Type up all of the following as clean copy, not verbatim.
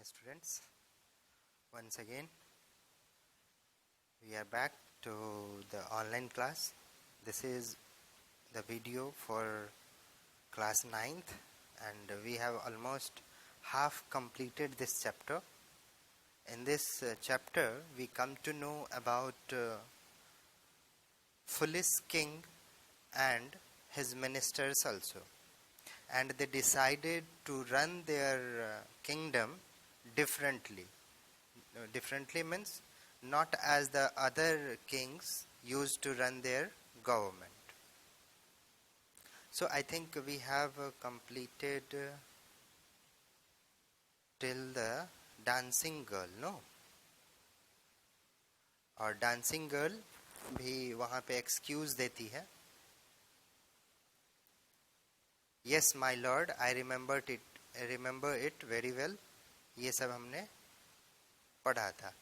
students. Once again, we are back to the online class. This is the video for class 9th, and we have almost half completed this chapter. In this chapter, we come to know about Fulis king and his ministers also. And they decided to run their kingdom differently. Differently means not as the other kings used to run their government. So I think we have completed till the dancing girl, no? और dancing girl भी वहाँ पे excuse देती है. Yes, my lord, I remember it very well. ये सब हमने पढ़ा था.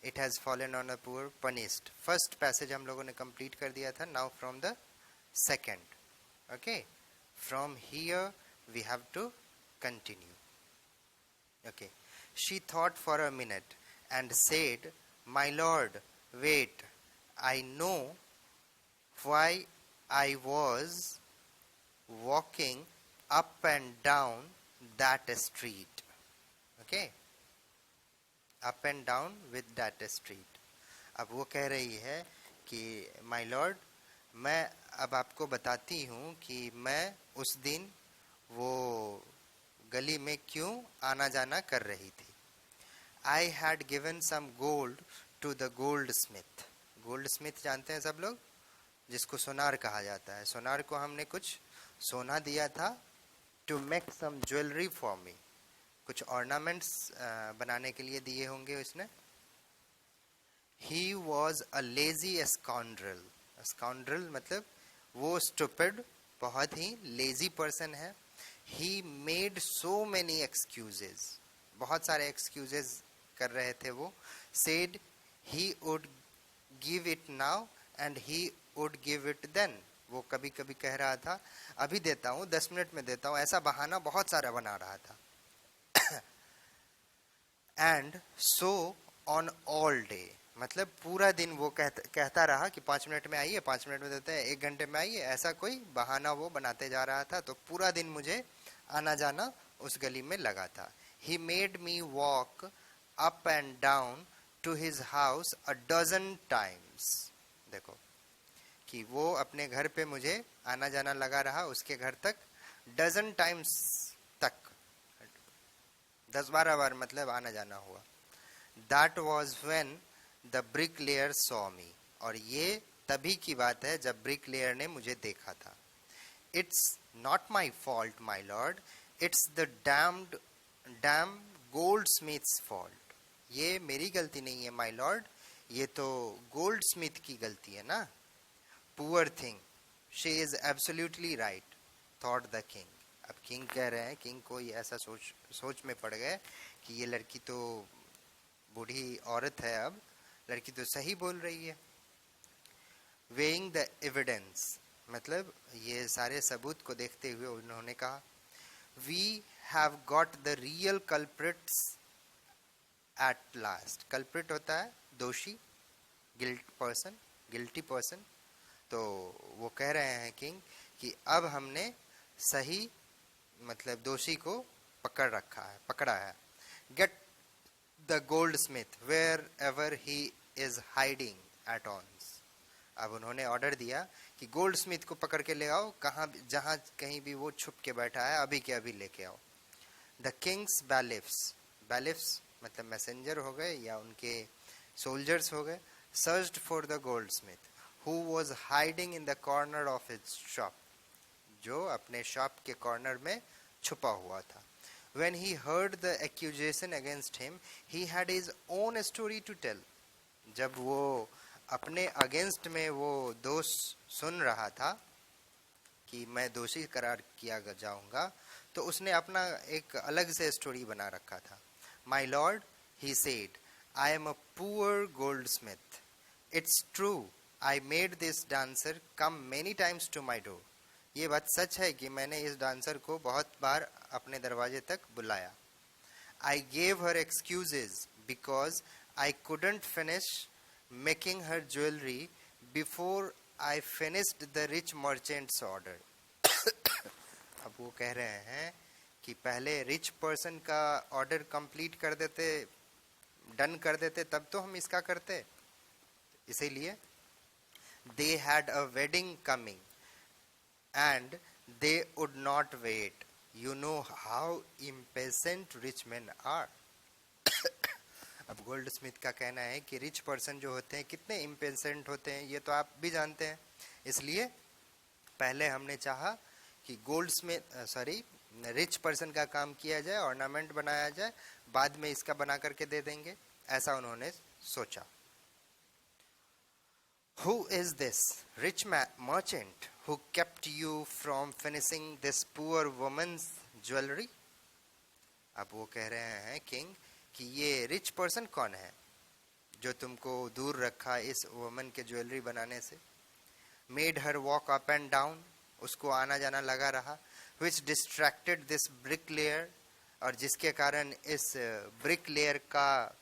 It has fallen on a poor punished. First passage हम लोगों ने complete कर दिया था. Now from the second. Okay. From here we have to continue. Okay. She thought for a minute and said, "My lord, wait. I know why I was walking up and down that street." Okay. Up and down with that street. अब वो कह रही है कि my Lord, मैं अब आपको बताती हूँ कि मैं उस दिन वो गली में क्यों आना जाना कर रही थी. I had given some gold to the goldsmith. goldsmith जानते हैं सब लोग, जिसको सोनार कहा जाता है. सोनार को हमने कुछ सोना दिया था. to make some jewelry for me. कुछ ऑर्नामेंट्स बनाने के लिए दिए होंगे उसने. He was a lazy scoundrel. Scoundrel मतलब वो stupid, बहुत ही lazy person है. He made so many excuses. बहुत सारे excuses कर रहे थे वो. Said he would give it now and he would give it then. वो कभी कभी कह रहा था अभी देता हूँ, 10 मिनट में देता हूँ, ऐसा बहाना बहुत सारा बना रहा था. And so on all day. मतलब पूरा दिन वो कहता रहा कि 5 मिनट में आइए, 5 मिनट में देते हैं, 1 घंटे में आइए. ऐसा कोई बहाना वो बनाते जा रहा था. तो पूरा दिन मुझे आना जाना उस गली में लगा था. He made me walk up and down to his house a dozen times. देखो कि वो अपने घर पे मुझे आना जाना लगा रहा, उसके घर तक dozen times तक, 10-12 बार मतलब आना जाना हुआ. That was when the bricklayer saw me. और ये तभी की बात है जब bricklayer ने मुझे देखा था. It's not my fault, my lord. It's the damn goldsmith's fault. ये मेरी गलती नहीं है my lord. ये तो goldsmith की गलती है ना. Poor thing. She is absolutely right, thought the king. अब किंग कह रहे हैं, किंग को ऐसा सोच में पड़ गए कि ये लड़की तो बूढ़ी औरत है, अब लड़की तो सही बोल रही है. weighing the evidence मतलब ये सारे सबूत को देखते हुए उन्होंने कहा, we have got the real culprits at last. culprit होता है दोषी, guilty person. तो वो कह रहे हैं किंग कि अब हमने सही मतलब दोषी को पकड़ा है. Get the goldsmith wherever he is hiding at once. अब उन्होंने ऑर्डर दिया कि गोल्ड स्मिथ को पकड़ के ले आओ, कहाँ जहाँ कहीं भी वो छुप के बैठा है, अभी के अभी लेके आओ. द किंग्स बैलिफ्स मतलब मैसेंजर हो गए या उनके सोल्जर्स हो गए. Searched for the gold Smith who was hiding in the corner of his shop. जो अपने शॉप के कॉर्नर में छुपा हुआ था. When he heard the accusation against him, he had his own story to tell. जब वो अपने अगेंस्ट में वो दोष सुन रहा था कि मैं दोषी करार किया जाऊंगा, तो उसने अपना एक अलग से स्टोरी बना रखा था. My lord, he said, I am a poor goldsmith. It's true, I made this dancer come many times to my door. ये बात सच है कि मैंने इस डांसर को बहुत बार अपने दरवाजे तक बुलाया. I gave her excuses because I couldn't finish making her jewelry before I finished the rich merchant's order. अब वो कह रहे हैं कि पहले रिच पर्सन का ऑर्डर कंप्लीट कर देते, डन कर देते, तब तो हम इसका करते. इसीलिए they had a wedding coming and they would not wait. You know how impatient rich men are. अब गोल्ड स्मिथ का कहना है कि रिच पर्सन जो होते हैं कितने इम्पेशेंट होते हैं, ये तो आप भी जानते हैं. इसलिए पहले हमने चाहा कि गोल्ड स्मिथ रिच पर्सन का काम किया जाए, ऑर्नामेंट बनाया जाए, बाद में इसका बना करके दे देंगे, ऐसा उन्होंने सोचा. Who is this rich merchant who kept you from finishing this poor woman's jewelry? अब वो कह रहे हैं किंग कि ये रिच पर्सन कौन है जो तुमको दूर रखा इस वुमन के ज्वेलरी बनाने से. Made her walk up and down, उसको आना जाना लगा रहा. Which distracted this bricklayer, और जिसके कारण इस bricklayer का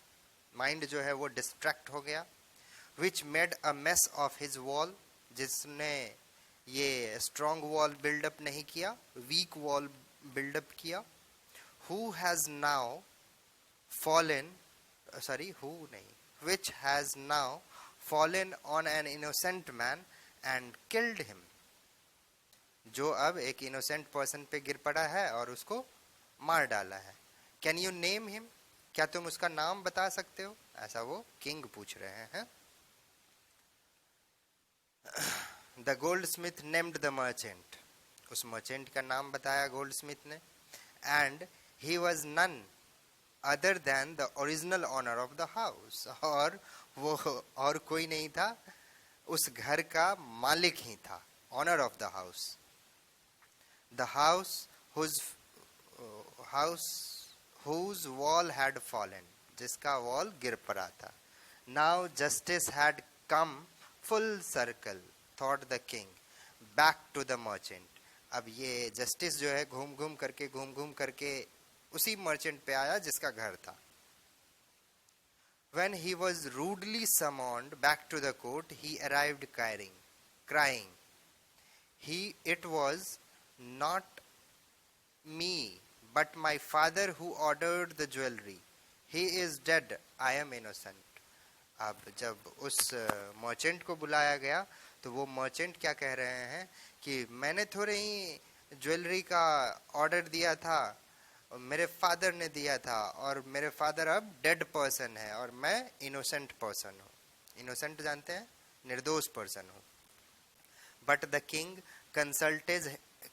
माइंड जो है वो डिस्ट्रैक्ट हो गया. Which made a mess of his wall, जिसने ये strong wall build up नहीं किया, weak wall build up किया. Who has now fallen, which has now fallen on an innocent man and killed him, जो अब एक innocent person पे गिर पड़ा है और उसको मार डाला है. Can you name him? क्या तुम उसका नाम बता सकते हो? ऐसा वो किंग पूछ रहे हैं. The goldsmith named the merchant, उस मर्चेंट का नाम बताया गोल्डस्मिथ ने. And he was none other than the original owner of the house, और वो और कोई नहीं था, उस घर का मालिक ही था, owner of the house. The house whose wall had fallen, जिसका वॉल गिर पड़ा था. Now justice had come full circle, thought the king, back to the merchant. अब ये जस्टिस जो है घूम घूम करके उसी मर्चेंट पे आया जिसका घर था. When he was rudely summoned back to the court, he arrived crying. It was not me, but my father who ordered the jewelry. He is dead. I am innocent. अब जब उस मर्चेंट को बुलाया गया तो वो मर्चेंट क्या कह रहे हैं कि मैंने थोड़े ही ज्वेलरी का ऑर्डर दिया था, मेरे फादर ने दिया था, और मेरे फादर अब डेड पर्सन है और मैं इनोसेंट पर्सन हूँ. इनोसेंट जानते हैं, निर्दोष पर्सन हूँ. But the king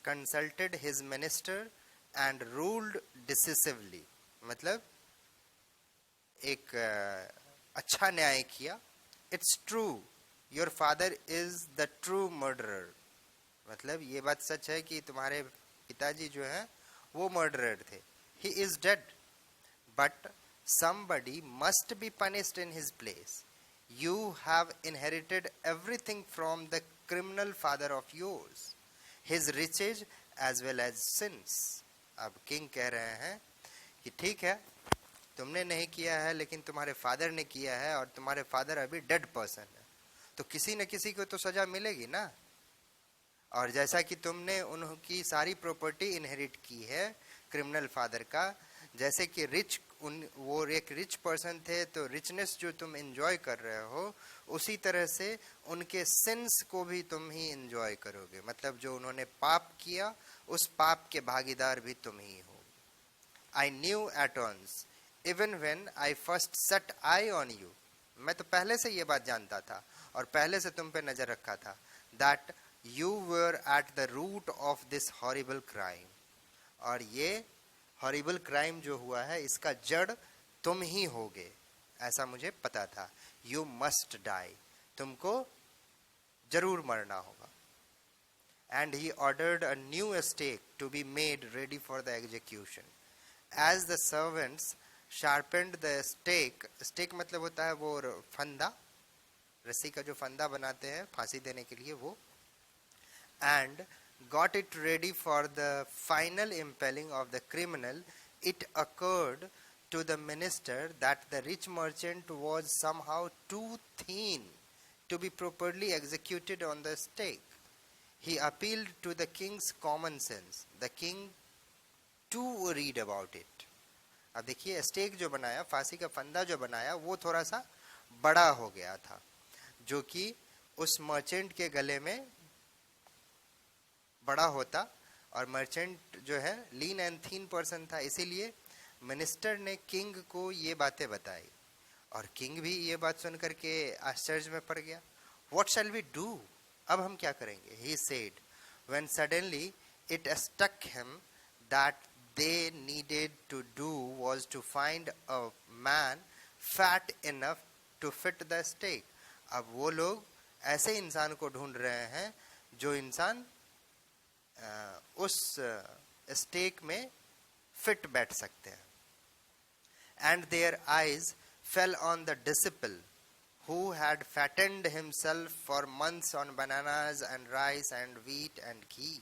consulted his minister and ruled decisively, मतलब एक अच्छा न्याय किया. It's true, your father is the true murderer, मतलब ये बात सच है कि तुम्हारे पिताजी जो हैं वो मर्डरर थे. He is dead, but somebody must be punished in his place. You have inherited everything from the criminal father of yours, his riches as well as sins. अब किंग कह रहे हैं कि ठीक है, तुमने नहीं किया है लेकिन तुम्हारे फादर ने किया है, और तुम्हारे फादर अभी डेड पर्सन है, तो किसी न किसी को तो सजा मिलेगी ना. और जैसा कि तुमने उनकी सारी प्रॉपर्टी इनहेरिट की है क्रिमिनल फादर का, जैसे कि वो एक रिच पर्सन थे, तो रिचनेस जो तुम एंजॉय कर रहे हो उसी तरह से उनके सिंस को भी तुम ही एंजॉय करोगे. मतलब जो उन्होंने पाप किया उस पाप के भागीदार भी तुम ही हो. I knew at once even when I first set eyes on you, मैं तो पहले से ये बात जानता था और पहले से तुम पे नजर रखा था. That you were at the root of this horrible crime, और ये हॉरिबल क्राइम जो हुआ है इसका जड़ तुम ही होगे, ऐसा मुझे पता था. यू मस्ट डाई, तुमको जरूर मरना होगा. And he ordered a new stake to be made ready for the execution. As the servants sharpened the stake मतलब होता है वो फंदा, रस्सी का जो फंदा बनाते हैं फांसी देने के लिए वो. And got it ready for the final impaling of the criminal, it occurred to the minister that the rich merchant was somehow too thin to be properly executed on the stake. He appealed to the king's common sense. The king too read about it. अब देखिए stake जो बनाया, फांसी का फंदा जो बनाया, वो थोड़ा सा बड़ा हो गया था, जो कि उस मर्चेंट के गले में बड़ा होता, और मर्चेंट जो है लीन एंड थीन पर्सन था, इसीलिए मिनिस्टर ने किंग को ये बातें बताई, और किंग भी ये बात सुन करके आश्चर्य में पड़ गया. What shall we do? अब हम क्या करेंगे? He said when suddenly it struck him that they needed to do was to find a man fat enough to fit the stake. अब वो लोग ऐसे इंसान को ढूंढ रहे हैं जो इंसान उस स्टेक में फिट बैठ सकते हैं. And their eyes fell on the disciple who had fattened himself for months on bananas and rice and wheat and ghee,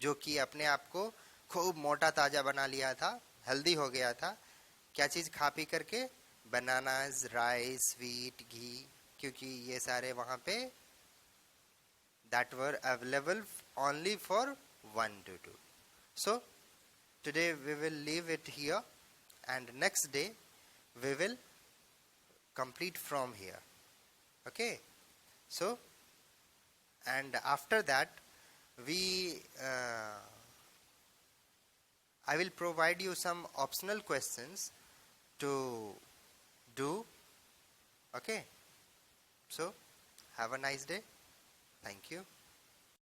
जो कि अपने आप को खूब मोटा ताजा बना लिया था, हेल्दी हो गया था. क्या चीज खा पी करके? बनानास, राइस, व्हीट, घी, क्योंकि ये सारे वहां पे that were available only for one to do. So today we will leave it here, and next day we will complete from here. Okay, so and after that we I will provide you some optional questions to do. Okay, so have a nice day. Thank you.